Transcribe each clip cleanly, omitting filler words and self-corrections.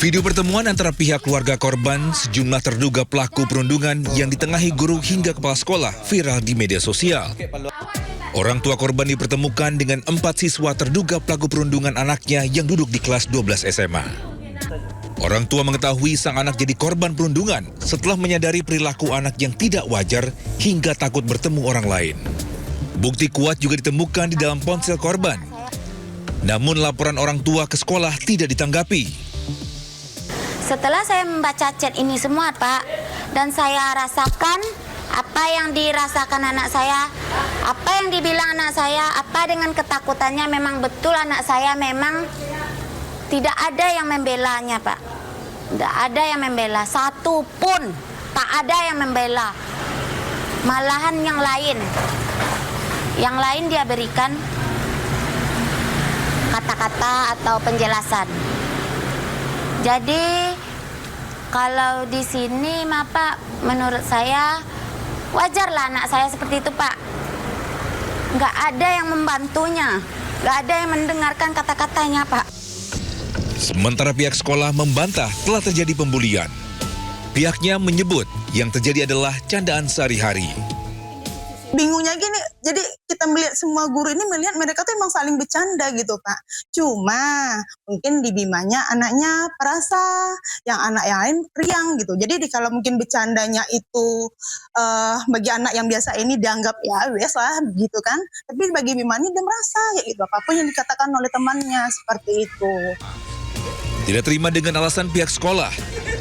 Video pertemuan antara pihak keluarga korban, sejumlah terduga pelaku perundungan yang ditengahi guru hingga kepala sekolah viral di media sosial. Orang tua korban dipertemukan dengan 4 siswa terduga pelaku perundungan anaknya yang duduk di kelas 12 SMA. Orang tua mengetahui sang anak jadi korban perundungan setelah menyadari perilaku anak yang tidak wajar hingga takut bertemu orang lain. Bukti kuat juga ditemukan di dalam ponsel korban. Namun laporan orang tua ke sekolah tidak ditanggapi. Setelah saya membaca chat ini semua, Pak, dan saya rasakan apa yang dirasakan anak saya, apa yang dibilang anak saya, apa dengan ketakutannya, memang betul anak saya memang tidak ada yang membelanya, Pak. Tidak ada yang membela, satu pun tak ada yang membela. Malahan yang lain dia berikan kata-kata atau penjelasan. Jadi kalau di sini, Pak, menurut saya wajarlah anak saya seperti itu, Pak. Nggak ada yang membantunya, nggak ada yang mendengarkan kata-katanya, Pak. Sementara pihak sekolah membantah telah terjadi pembulian. Pihaknya menyebut yang terjadi adalah candaan sehari-hari. Bingungnya gini, jadi kita melihat semua guru ini melihat mereka tuh emang saling bercanda gitu, Pak. Cuma mungkin di Bimanya anaknya perasa, yang anak yang lain riang gitu. Jadi kalau mungkin bercandanya itu bagi anak yang biasa ini dianggap ya wes lah gitu kan. Tapi bagi Bimanya dia merasa ya gitu, apapun yang dikatakan oleh temannya seperti itu. Tidak terima dengan alasan pihak sekolah,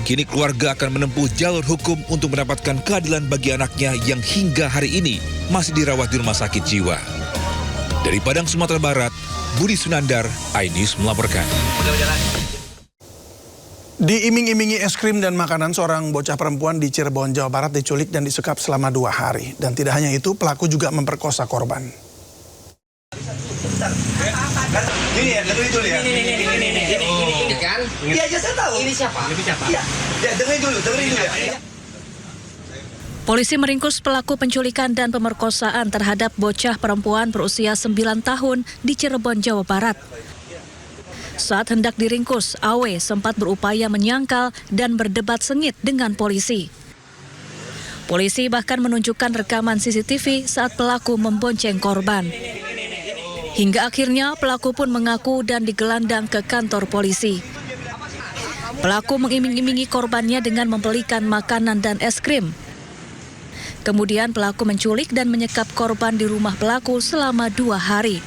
kini keluarga akan menempuh jalur hukum untuk mendapatkan keadilan bagi anaknya yang hingga hari ini masih dirawat di rumah sakit jiwa. Dari Padang, Sumatera Barat, Budi Sunandar, iNews melaporkan. Diiming-imingi es krim dan makanan, seorang bocah perempuan di Cirebon, Jawa Barat diculik dan disekap selama 2 hari. Dan tidak hanya itu, pelaku juga memperkosa korban. Ini ya, dengerin dulu ya. Ini kan? Iya aja saya tahu. Ini siapa? Iya. Ya, dengerin dulu ya. Polisi meringkus pelaku penculikan dan pemerkosaan terhadap bocah perempuan berusia 9 tahun di Cirebon, Jawa Barat. Saat hendak diringkus, AW sempat berupaya menyangkal dan berdebat sengit dengan polisi. Polisi bahkan menunjukkan rekaman CCTV saat pelaku membonceng korban. Hingga akhirnya pelaku pun mengaku dan digelandang ke kantor polisi. Pelaku mengiming-imingi korbannya dengan membelikan makanan dan es krim. Kemudian pelaku menculik dan menyekap korban di rumah pelaku selama 2 hari.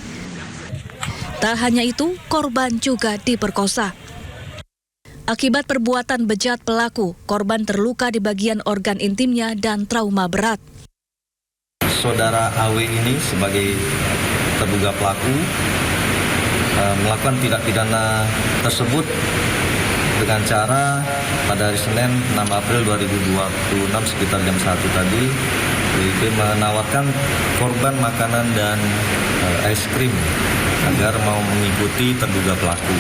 Tak hanya itu, korban juga diperkosa. Akibat perbuatan bejat pelaku, korban terluka di bagian organ intimnya dan trauma berat. Saudara AW ini sebagai terduga pelaku melakukan tindak pidana tersebut dengan cara pada hari Senin 6 April 2026 sekitar jam 1 tadi itu menawarkan korban makanan dan es krim agar mau mengikuti terduga pelaku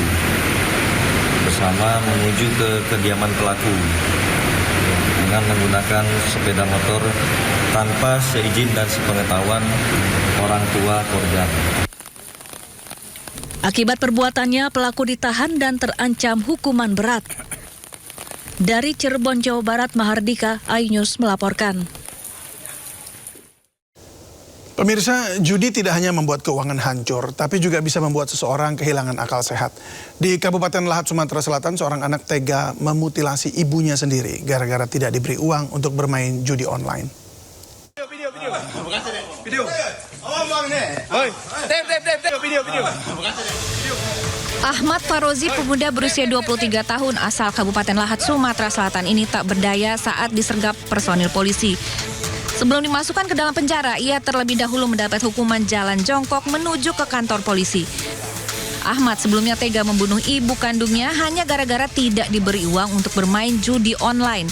bersama menuju ke kediaman pelaku dengan menggunakan sepeda motor tanpa seizin dan sepengetahuan orang tua korban. Akibat perbuatannya, pelaku ditahan dan terancam hukuman berat. Dari Cirebon, Jawa Barat, Mahardika, iNews melaporkan. Pemirsa, judi tidak hanya membuat keuangan hancur, tapi juga bisa membuat seseorang kehilangan akal sehat. Di Kabupaten Lahat, Sumatera Selatan, seorang anak tega memutilasi ibunya sendiri gara-gara tidak diberi uang untuk bermain judi online. Video. Ahmad Farozi, pemuda berusia 23 tahun asal Kabupaten Lahat, Sumatera Selatan ini tak berdaya saat disergap personil polisi. Sebelum dimasukkan ke dalam penjara, ia terlebih dahulu mendapat hukuman jalan jongkok menuju ke kantor polisi. Ahmad sebelumnya tega membunuh ibu kandungnya hanya gara-gara tidak diberi uang untuk bermain judi online.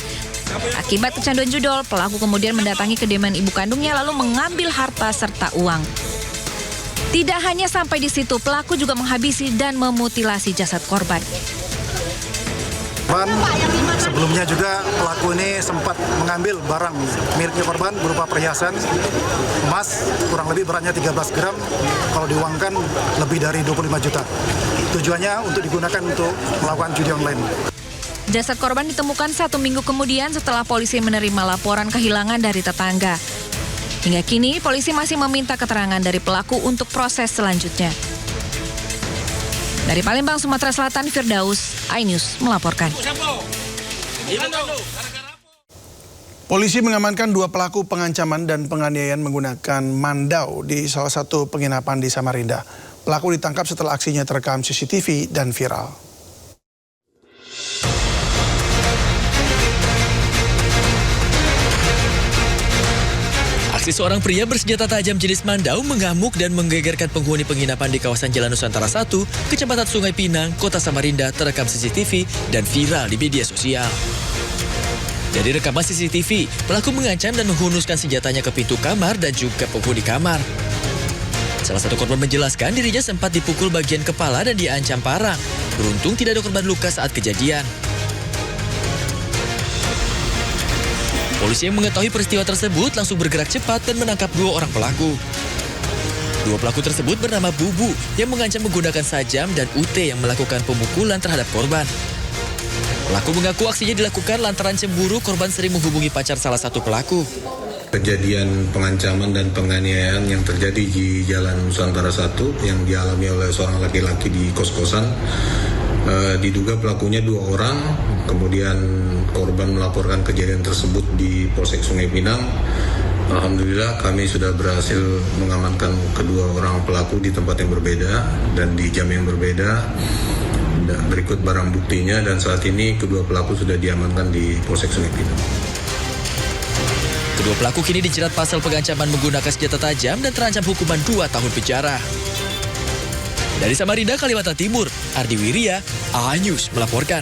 Akibat kecanduan judol, pelaku kemudian mendatangi kediaman ibu kandungnya lalu mengambil harta serta uang. Tidak hanya sampai di situ, pelaku juga menghabisi dan memutilasi jasad korban. Sebelumnya juga pelaku ini sempat mengambil barang miliknya korban berupa perhiasan emas kurang lebih beratnya 13 gram, kalau diuangkan lebih dari 25 juta. Tujuannya untuk digunakan untuk melakukan judi online. Jasad korban ditemukan 1 minggu kemudian setelah polisi menerima laporan kehilangan dari tetangga. Hingga kini, polisi masih meminta keterangan dari pelaku untuk proses selanjutnya. Dari Palembang, Sumatera Selatan, Firdaus, iNews melaporkan. Polisi mengamankan 2 pelaku pengancaman dan penganiayaan menggunakan mandau di salah satu penginapan di Samarinda. Pelaku ditangkap setelah aksinya terekam CCTV dan viral. Aksi seorang pria bersenjata tajam jenis mandau mengamuk dan menggegerkan penghuni penginapan di kawasan Jalan Nusantara 1, Kecamatan Sungai Pinang, Kota Samarinda terekam CCTV dan viral di media sosial. Dari rekaman CCTV, pelaku mengancam dan menghunuskan senjatanya ke pintu kamar dan juga penghuni kamar. Salah satu korban menjelaskan dirinya sempat dipukul bagian kepala dan diancam parah. Beruntung tidak ada korban luka saat kejadian. Polisi yang mengetahui peristiwa tersebut langsung bergerak cepat dan menangkap 2 orang pelaku. 2 pelaku tersebut bernama Bubu yang mengancam menggunakan sajam dan UT yang melakukan pemukulan terhadap korban. Pelaku mengaku aksinya dilakukan lantaran cemburu korban sering menghubungi pacar salah satu pelaku. Kejadian pengancaman dan penganiayaan yang terjadi di Jalan Nusantara 1 yang dialami oleh seorang laki-laki di kos-kosan. Diduga pelakunya 2 orang, kemudian korban melaporkan kejadian tersebut di Polsek Sungai Pinang. Alhamdulillah kami sudah berhasil mengamankan kedua orang pelaku di tempat yang berbeda dan di jam yang berbeda. Berikut barang buktinya dan saat ini kedua pelaku sudah diamankan di Polsek Sungai Pinang. Kedua pelaku kini dijerat pasal pengancaman menggunakan senjata tajam dan terancam hukuman 2 tahun penjara. Dari Samarinda, Kalimantan Timur, Ardi Wirya, iNews melaporkan.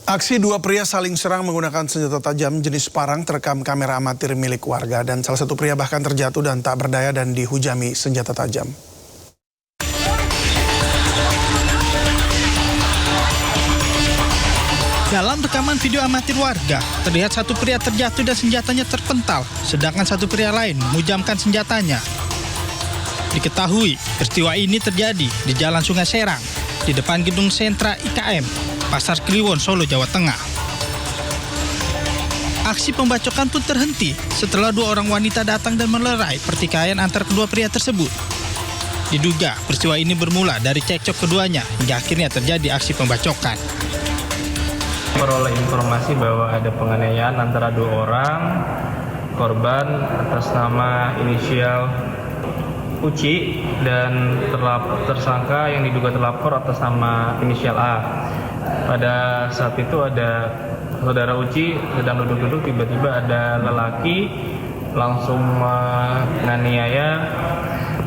Aksi 2 pria saling serang menggunakan senjata tajam jenis parang terekam kamera amatir milik warga dan salah satu pria bahkan terjatuh dan tak berdaya dan dihujami senjata tajam. Dalam rekaman video amatir warga, terlihat satu pria terjatuh dan senjatanya terpental, sedangkan satu pria lain memujamkan senjatanya. Diketahui, peristiwa ini terjadi di Jalan Sungai Serang, di depan gedung sentra IKM, Pasar Kliwon, Solo, Jawa Tengah. Aksi pembacokan pun terhenti setelah 2 orang wanita datang dan melerai pertikaian antar kedua pria tersebut. Diduga peristiwa ini bermula dari cekcok keduanya hingga akhirnya terjadi aksi pembacokan. Peroleh informasi bahwa ada penganiayaan antara 2 orang korban atas nama inisial Uci dan tersangka yang diduga terlapor atas nama inisial A. Pada saat itu ada saudara Uci sedang duduk-duduk, tiba-tiba ada lelaki langsung menganiaya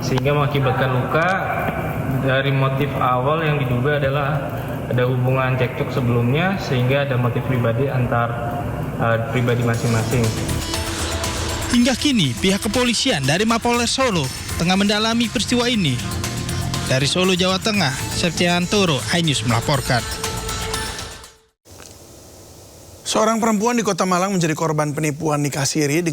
sehingga mengakibatkan luka. Dari motif awal yang diduga adalah ada hubungan cekcok sebelumnya sehingga ada motif pribadi antar pribadi masing-masing. Hingga kini pihak kepolisian dari Mapolres Solo tengah mendalami peristiwa ini. Dari Solo, Jawa Tengah, Septiantoro, iNews melaporkan. Seorang perempuan di Kota Malang menjadi korban penipuan nikah siri